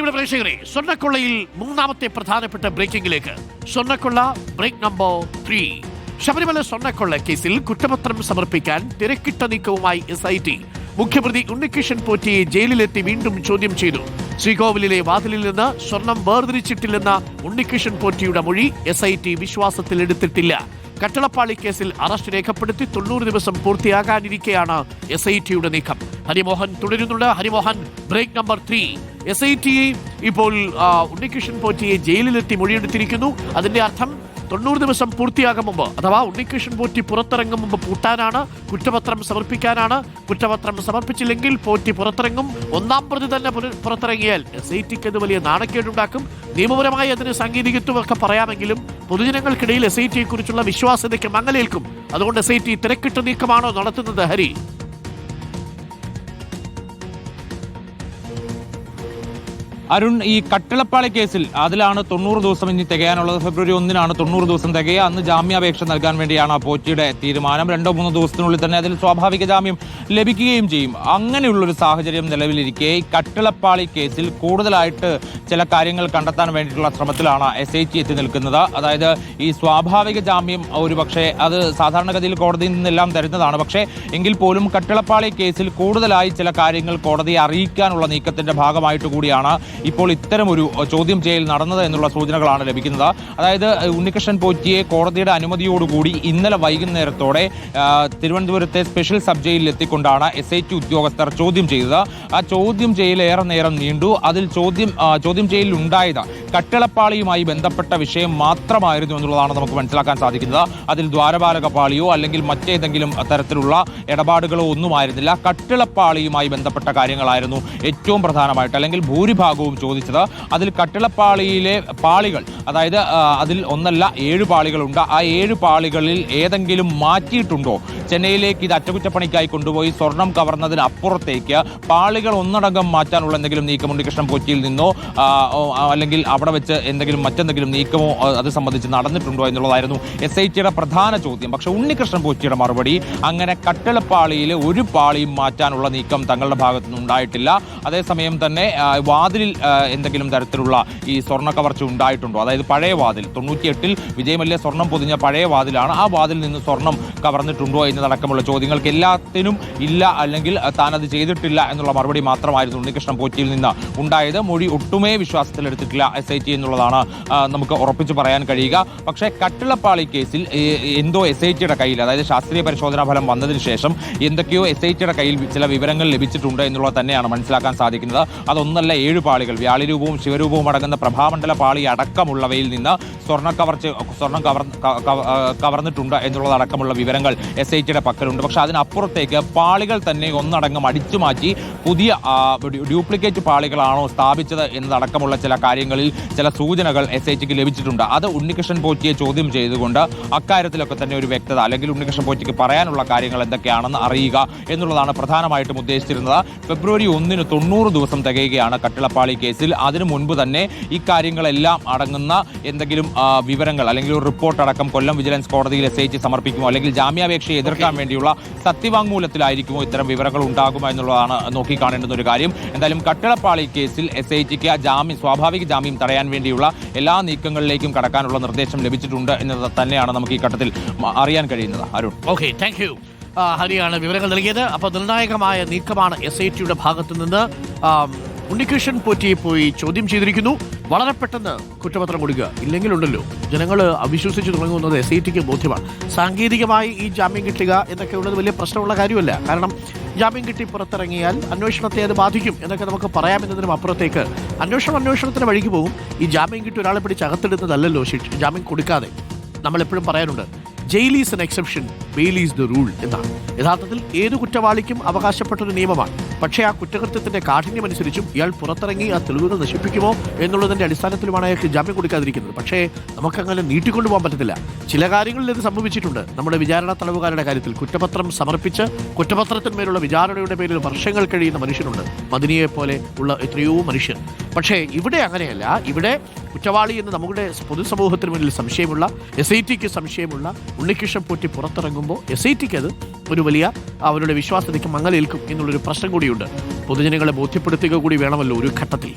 പ്രിയപ്പെട്ട പ്രേക്ഷകരെ, സ്വർണ്ണക്കൊള്ളയിൽ മൂന്നാമത്തെ പ്രധാനപ്പെട്ട ബ്രേക്കിംഗിലേക്ക്. സ്വർണ്ണക്കൊള്ള ബ്രേക്ക് നമ്പർ 3. ശബരിമല സ്വർണ്ണക്കൊള്ള കേസിൽ കുറ്റപത്രം സമർപ്പിക്കാൻ തിരക്കിട്ട നീക്കവുമായി SIT. മുഖ്യപ്രതി ഉണ്ണികൃഷ്ണൻ പോറ്റിയെ ജയിലിലെത്തി വീണ്ടും ചോദ്യം ചെയ്തു. ശ്രീകോവിലിലെ വാതിലിൽ നിന്ന് സ്വർണം വേർതിരിച്ചിട്ടില്ലെന്ന ഉണ്ണികൃഷ്ണൻ പോറ്റിയുടെ മൊഴി SIT വിശ്വാസത്തിലെടുത്തിട്ടില്ല. കട്ടളപ്പാളി കേസിൽ അറസ്റ്റ് രേഖപ്പെടുത്തി 90 ദിവസം പൂർത്തിയാകാനിരിക്കെയാണ് SITയുടെ നീക്കം. ഹരിമോഹൻ തുടരുന്നുണ്ട്. Harimohan, break number 3. SIT ഇപ്പോൾ ഉണ്ണികൃഷ്ണൻ പോറ്റിയെ ജയിലിലെത്തി മൊഴിയെടുത്തിരിക്കുന്നു. അതിന്റെ അർത്ഥം 90 ദിവസം പൂർത്തിയാകും മുമ്പ്, അഥവാ ഉണ്ണികൃഷ്ണൻ പോറ്റി പുറത്തിറങ്ങും മുമ്പ് പൂട്ടാനാണ്, കുറ്റപത്രം സമർപ്പിക്കാനാണ്. കുറ്റപത്രം സമർപ്പിച്ചില്ലെങ്കിൽ പോറ്റി പുറത്തിറങ്ങും. ഒന്നാം പ്രതി തന്നെ പുറത്തിറങ്ങിയാൽ SITക്ക് അത് വലിയ നാണക്കേടുണ്ടാക്കും. നിയമപരമായി അതിന് സാങ്കേതികത്വമൊക്കെ പറയാമെങ്കിലും പൊതുജനങ്ങൾക്കിടയിൽ SITയെ കുറിച്ചുള്ള വിശ്വാസ്യതയ്ക്ക് മങ്ങലേൽക്കും. അതുകൊണ്ട് SIT തിരക്കിട്ട നീക്കമാണോ നടത്തുന്നത്? ഹരി, അരുൺ, ഈ കട്ടിളപ്പാളി കേസിൽ അതിലാണ് 90 ദിവസം ഇനി തികയാനുള്ളത്. ഫെബ്രുവരി 1-നാണ് 90 ദിവസം തികയുക. അന്ന് ജാമ്യാപേക്ഷ നൽകാൻ വേണ്ടിയാണ് പോറ്റിയുടെ തീരുമാനം. 2-3 ദിവസത്തിനുള്ളിൽ തന്നെ അതിൽ സ്വാഭാവിക ജാമ്യം ലഭിക്കുകയും ചെയ്യും. അങ്ങനെയുള്ളൊരു സാഹചര്യം നിലവിലിരിക്കെ കട്ടിളപ്പാളി കേസിൽ കൂടുതലായിട്ട് ചില കാര്യങ്ങൾ കണ്ടെത്താൻ വേണ്ടിയിട്ടുള്ള ശ്രമത്തിലാണ് SIT എത്തി നിൽക്കുന്നത്. അതായത് ഈ സ്വാഭാവിക ജാമ്യം ഒരുപക്ഷെ അത് സാധാരണഗതിയിൽ കോടതിയിൽ നിന്നെല്ലാം തരുന്നതാണ്. പക്ഷേ എങ്കിൽ പോലും കട്ടിളപ്പാളി കേസിൽ കൂടുതലായി ചില കാര്യങ്ങൾ കോടതിയെ അറിയിക്കാനുള്ള നീക്കത്തിന്റെ ഭാഗമായിട്ട് കൂടിയാണ് ഇപ്പോൾ ഇത്തരമൊരു ചോദ്യം ചെയ്യൽ നടന്നത് എന്നുള്ള സൂചനകളാണ് ലഭിക്കുന്നത്. അതായത് ഉണ്ണികൃഷ്ണൻ പോറ്റിയെ കോടതിയുടെ അനുമതിയോടുകൂടി ഇന്നലെ വൈകുന്നേരത്തോടെ തിരുവനന്തപുരത്തെ സ്പെഷ്യൽ സബ് ജയിലിൽ എത്തിക്കൊണ്ടാണ് SIT ഉദ്യോഗസ്ഥർ ചോദ്യം ചെയ്തത്. ആ ചോദ്യം ചെയ്യൽ ഏറെ നേരം നീണ്ടു. അതിൽ ചോദ്യം ചെയ്യലിൽ ഉണ്ടായത് കട്ടിളപ്പാളിയുമായി ബന്ധപ്പെട്ട വിഷയം മാത്രമായിരുന്നു എന്നുള്ളതാണ് നമുക്ക് മനസ്സിലാക്കാൻ സാധിക്കുന്നത്. അതിൽ ദ്വാരപാലക പാളിയോ അല്ലെങ്കിൽ മറ്റേതെങ്കിലും തരത്തിലുള്ള ഇടപാടുകളോ ഒന്നുമായിരുന്നില്ല. കട്ടിളപ്പാളിയുമായി ബന്ധപ്പെട്ട കാര്യങ്ങളായിരുന്നു ഏറ്റവും പ്രധാനമായിട്ട്, അല്ലെങ്കിൽ ഭൂരിഭാഗവും ചോദിച്ചത്. അതിൽ കട്ടിളപ്പാളിയിലെ പാളികൾ, അതായത് അതിൽ 1 അല്ല 7 പാളികളുണ്ട്. ആ 7 പാളികളിൽ ഏതെങ്കിലും മാറ്റിയിട്ടുണ്ടോ? ചെന്നൈയിലേക്ക് ഇത് അറ്റകുറ്റപ്പണിക്കായി കൊണ്ടുപോയി സ്വർണം കവർന്നതിന് അപ്പുറത്തേക്ക് പാളികൾ ഒന്നടങ്കം മാറ്റാനുള്ള എന്തെങ്കിലും നീക്കം ഉണ്ണികൃഷ്ണൻ പോറ്റിയിൽ നിന്നോ അല്ലെങ്കിൽ അവിടെ വെച്ച് മറ്റെന്തെങ്കിലും നീക്കമോ അത് സംബന്ധിച്ച് നടന്നിട്ടുണ്ടോ എന്നുള്ളതായിരുന്നു SITയുടെ പ്രധാന ചോദ്യം. പക്ഷെ ഉണ്ണികൃഷ്ണൻ പോറ്റിയുടെ മറുപടി, അങ്ങനെ കട്ടിളപ്പാളിയിൽ ഒരു പാളിയും മാറ്റാനുള്ള നീക്കം തങ്ങളുടെ ഭാഗത്തുനിന്ന് ഉണ്ടായിട്ടില്ല. അതേസമയം തന്നെ വാതിലിൽ എന്തെങ്കിലും തരത്തിലുള്ള ഈ സ്വർണ്ണ കവർച്ച ഉണ്ടായിട്ടുണ്ടോ? അതായത് പഴയ വാതിൽ 98-ൽ വിജയമല്യ സ്വർണം പൊതിഞ്ഞ പഴയ വാതിലാണ്. ആ വാതിൽ നിന്ന് സ്വർണം കവർന്നിട്ടുണ്ടോ എന്നതടക്കമുള്ള ചോദ്യങ്ങൾക്ക് എല്ലാത്തിനും ഇല്ല, അല്ലെങ്കിൽ താൻ അത് ചെയ്തിട്ടില്ല എന്നുള്ള മറുപടി മാത്രമായിരുന്നു ഉണ്ണികൃഷ്ണൻ പോറ്റിയിൽ നിന്ന് ഉണ്ടായത്. മൊഴി ഒട്ടുമേ വിശ്വാസത്തിലെടുത്തിട്ടില്ല SIT എന്നുള്ളതാണ് നമുക്ക് ഉറപ്പിച്ചു പറയാൻ കഴിയുക. പക്ഷേ കട്ടിളപ്പാളി കേസിൽ എന്തോ SITയുടെ കയ്യിൽ, അതായത് ശാസ്ത്രീയ പരിശോധനാ ഫലം വന്നതിന് ശേഷം എന്തൊക്കെയോ SITയുടെ കയ്യിൽ ചില വിവരങ്ങൾ ലഭിച്ചിട്ടുണ്ട് എന്നുള്ളത് തന്നെയാണ് മനസ്സിലാക്കാൻ സാധിക്കുന്നത്. അതൊന്നല്ല 7 പാളികൾ, വ്യാളിരൂപവും ശിവരൂപവും അടങ്ങുന്ന പ്രഭാമണ്ഡല പാളി അടക്കമുള്ളവയിൽ നിന്ന് സ്വർണം കവർന്നിട്ടുണ്ട് എന്നുള്ളതടക്കമുള്ള വിവരങ്ങൾ SITയുടെ പക്കലുണ്ട്. പക്ഷെ അതിനപ്പുറത്തേക്ക് പാളികൾ തന്നെ ഒന്നടങ്കം അടിച്ചു മാറ്റി പുതിയ ഡ്യൂപ്ലിക്കേറ്റ് പാളികളാണോ സ്ഥാപിച്ചത് എന്നതടക്കമുള്ള ചില കാര്യങ്ങളിൽ ചില സൂചനകൾ SITക്ക് ലഭിച്ചിട്ടുണ്ട്. അത് ഉണ്ണികൃഷ്ണൻ പോറ്റിയെ ചോദ്യം ചെയ്തുകൊണ്ട് അക്കാര്യത്തിലൊക്കെ തന്നെ ഒരു വ്യക്തത, അല്ലെങ്കിൽ ഉണ്ണികൃഷ്ണൻ പോറ്റിക്ക് പറയാനുള്ള കാര്യങ്ങൾ എന്തൊക്കെയാണെന്ന് അറിയുക എന്നുള്ളതാണ് പ്രധാനമായിട്ടും ഉദ്ദേശിച്ചിരുന്നത്. ഫെബ്രുവരി 1-ന് 90 ദിവസം തികയുകയാണ് കട്ടിളപ്പാളി കേസിൽ. അതിനു മുൻപ് തന്നെ ഈ കാര്യങ്ങളെല്ലാം അടങ്ങുന്ന എന്തെങ്കിലും വിവരങ്ങൾ അല്ലെങ്കിൽ ഒരു റിപ്പോർട്ട് അടക്കം കൊല്ലം വിജിലൻസ് കോടതിയിൽ SIT സമർപ്പിക്കുമോ, അല്ലെങ്കിൽ ജാമ്യാപേക്ഷയെ എതിർക്കാൻ വേണ്ടിയുള്ള സത്യവാങ്മൂലത്തിലായിരിക്കുമോ ഇത്തരം വിവരങ്ങൾ ഉണ്ടാകുമോ എന്നുള്ളതാണ് നോക്കിക്കാണേണ്ടുന്ന ഒരു കാര്യം. എന്തായാലും കട്ടിളപ്പാളി കേസിൽ SITക്ക് സ്വാഭാവിക ജാമ്യം തടയാൻ വേണ്ടിയുള്ള എല്ലാ നീക്കങ്ങളിലേക്കും കടക്കാനുള്ള നിർദ്ദേശം ലഭിച്ചിട്ടുണ്ട് എന്നത് തന്നെയാണ് നമുക്ക് ഈ ഘട്ടത്തിൽ അറിയാൻ കഴിയുന്നത്. Arun, okay, thank you. ഹരിയാണ് വിവരങ്ങൾ നൽകിയത്. അപ്പോൾ നിർണായകമായ നീക്കമാണ് SITയുടെ ഭാഗത്തു നിന്ന്. ഉണ്ണികൃഷ്ണൻ പോറ്റിയെ പോയി ചോദ്യം ചെയ്തിരിക്കുന്നു. വളരെ പെട്ടെന്ന് കുറ്റപത്രം കൊടുക്കുക, ഇല്ലെങ്കിലുണ്ടല്ലോ ജനങ്ങൾ അവിശ്വസിച്ച് തുടങ്ങുന്നത് SITക്ക് ബോധ്യമാണ്. സാങ്കേതികമായി ഈ ജാമ്യം കിട്ടുക എന്നൊക്കെ ഉള്ളത് വലിയ പ്രശ്നമുള്ള കാര്യമല്ല. കാരണം ജാമ്യം കിട്ടി പുറത്തിറങ്ങിയാൽ അന്വേഷണത്തെ അത് ബാധിക്കും എന്നൊക്കെ നമുക്ക് പറയാമെന്നതിനും അപ്പുറത്തേക്ക് അന്വേഷണത്തിന് വഴിക്ക് പോകും. ഈ ജാമ്യം കിട്ടി ഒരാളെ പിടിച്ച് അകത്തെടുത്തതല്ലല്ലോ ജാമ്യം കൊടുക്കാതെ. നമ്മളെപ്പോഴും പറയാനുണ്ട്, jail is an exception, bail is the rule എന്നാണ്. യഥാർത്ഥത്തിൽ ഏത് കുറ്റവാളിക്കും അവകാശപ്പെട്ടൊരു നിയമമാണ്. പക്ഷേ ആ കുറ്റകൃത്യത്തിന്റെ കാഠിന്യമനുസരിച്ചും ഇയാൾ പുറത്തിറങ്ങി ആ തെളിവുകൾ നശിപ്പിക്കുമോ എന്നുള്ളതിന്റെ അടിസ്ഥാനത്തിലുമാണ് അയാൾക്ക് ജാമ്യം കൊടുക്കാതിരിക്കുന്നത്. പക്ഷേ നമുക്കങ്ങനെ നീട്ടിക്കൊണ്ടുപോകാൻ പറ്റത്തില്ല. ചില കാര്യങ്ങളിൽ ഇത് സംഭവിച്ചിട്ടുണ്ട്. നമ്മുടെ വിചാരണ തടവുകാരുടെ കാര്യത്തിൽ കുറ്റപത്രം സമർപ്പിച്ച് കുറ്റപത്രത്തിന്മേലുള്ള വിചാരണയുടെ പേരിൽ വർഷങ്ങൾ കഴിയുന്ന മനുഷ്യനുണ്ട്. മദിനിയെ പോലെ ഉള്ള എത്രയോ മനുഷ്യർ. പക്ഷേ ഇവിടെ അങ്ങനെയല്ല. ഇവിടെ കുറ്റവാളി എന്ന് നമ്മുടെ പൊതുസമൂഹത്തിന് മുന്നിൽ സംശയമുള്ള, SITക്ക് സംശയമുള്ള ഉണ്ണികൃഷ്ണൻ പോറ്റി പുറത്തിറങ്ങുമ്പോൾ SITക്ക് അത് ഒരു വലിയ അവരുടെ വിശ്വാസ്യതയ്ക്ക് മങ്ങലേൽക്കും എന്നുള്ളൊരു പ്രശ്നം കൂടിയുണ്ട്. പൊതുജനങ്ങളെ ബോധ്യപ്പെടുത്തുക കൂടി വേണമല്ലോ ഒരു ഘട്ടത്തിൽ.